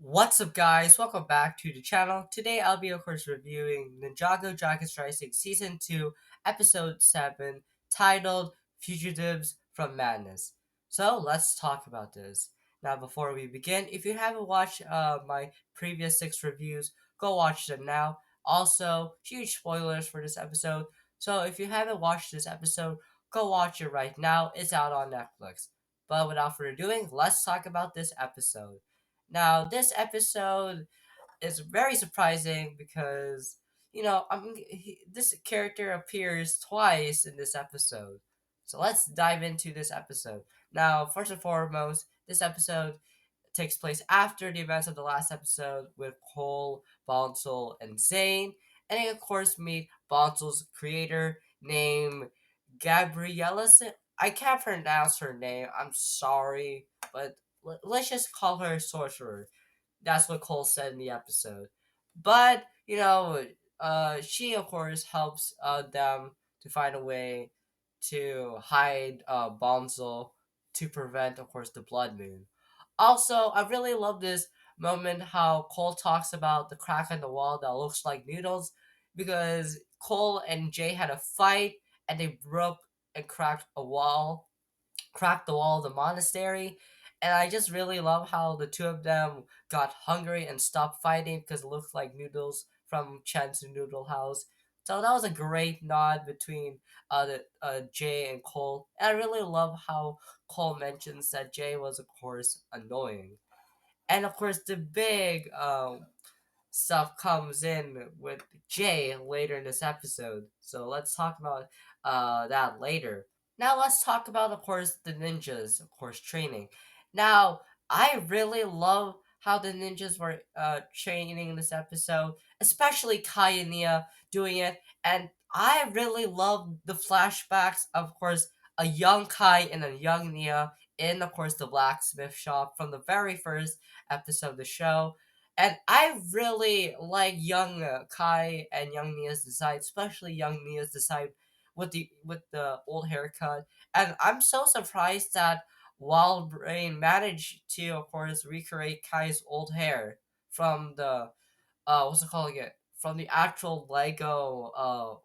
What's up, guys? Welcome back to the channel. Today, I'll be, of course, reviewing Ninjago Dragons Rising Season 2, Episode 7, titled Fugitives from Madness. So, let's talk about this. Now, before we begin, if you haven't watched my previous 6 reviews, go watch them now. Also, huge spoilers for this episode. So, if you haven't watched this episode, go watch it right now. It's out on Netflix. But without further ado, let's talk about this episode. Now, this episode is very surprising because this character appears twice in this episode. So let's dive into this episode. Now, first and foremost, this episode takes place after the events of the last episode with Cole, Bonsall, and Zane, and they of course meet Bonsall's creator named Gabriella. I can't pronounce her name. I'm sorry, but let's just call her Sorcerer. That's what Cole said in the episode. But, she, of course, helps them to find a way to hide Bonzo to prevent, of course, the Blood Moon. Also, I really love this moment how Cole talks about the crack in the wall that looks like noodles because Cole and Jay had a fight and they broke and cracked the wall of the monastery. And I just really love how the two of them got hungry and stopped fighting because it looked like noodles from Chen's Noodle House. So that was a great nod between Jay and Cole. And I really love how Cole mentions that Jay was, of course, annoying. And of course, the big stuff comes in with Jay later in this episode. So let's talk about that later. Now let's talk about, of course, the ninjas, of course, training. Now, I really love how the ninjas were training in this episode, especially Kai and Nia doing it. And I really love the flashbacks, of course, a young Kai and a young Nia in, of course, the blacksmith shop from the very first episode of the show. And I really like young Kai and young Nia's design, especially young Nia's design with the old haircut. And I'm so surprised that Wild Brain managed to, of course, recreate Kai's old hair from the what's it called again? From the actual Lego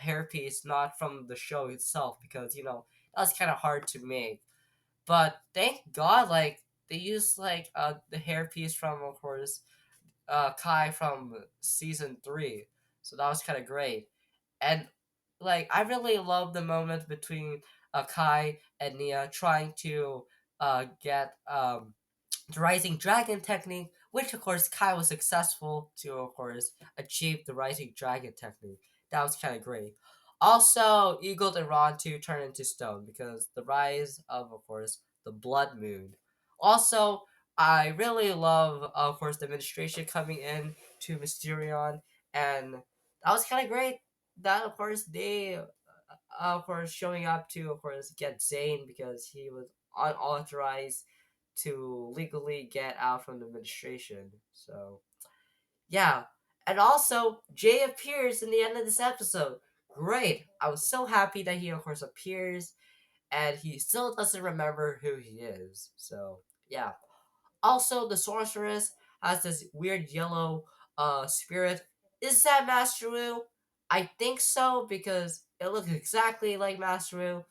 hairpiece, not from the show itself, because that was kind of hard to make. But thank God, like they used like the hairpiece from, of course, Kai from season 3. So that was kind of great. And like I really love the moment between Kai and Nia trying to get the Rising Dragon technique, which of course Kai was successful to, of course, achieve the Rising Dragon technique. That was kind of great. Also, Eagle and Ron to turn into stone because the rise of course, the Blood Moon. Also, I really love, of course, the administration coming in to Mysterion, and that was kind of great. That, of course, they, of course, showing up to, of course, get Zane because he was unauthorized to legally get out from the administration. So, yeah. And also, Jay appears in the end of this episode. Great. I was so happy that he, of course, appears, and he still doesn't remember who he is. So, yeah. Also, the sorceress has this weird yellow spirit. Is that Master Wu? I think so because it looks exactly like Master Wu.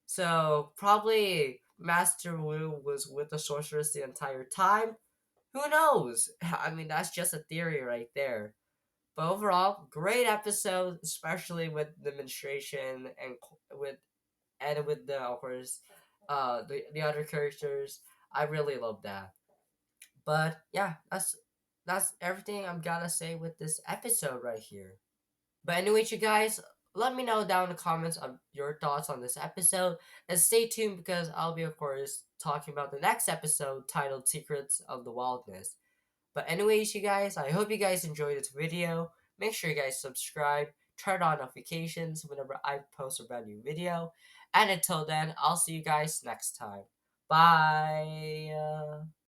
So probably Master Wu was with the sorceress the entire time. Who knows? I mean, that's just a theory right there. But overall, great episode, especially with the administration and with the, of course, the other characters. I really love that. But yeah, that's everything I'm gonna say with this episode right here. But anyway, you guys, let me know down in the comments of your thoughts on this episode, and stay tuned because I'll be, of course, talking about the next episode titled Secrets of the Wildness. But anyways, you guys, I hope you guys enjoyed this video. Make sure you guys subscribe, turn on notifications whenever I post a brand new video. And until then, I'll see you guys next time. Bye.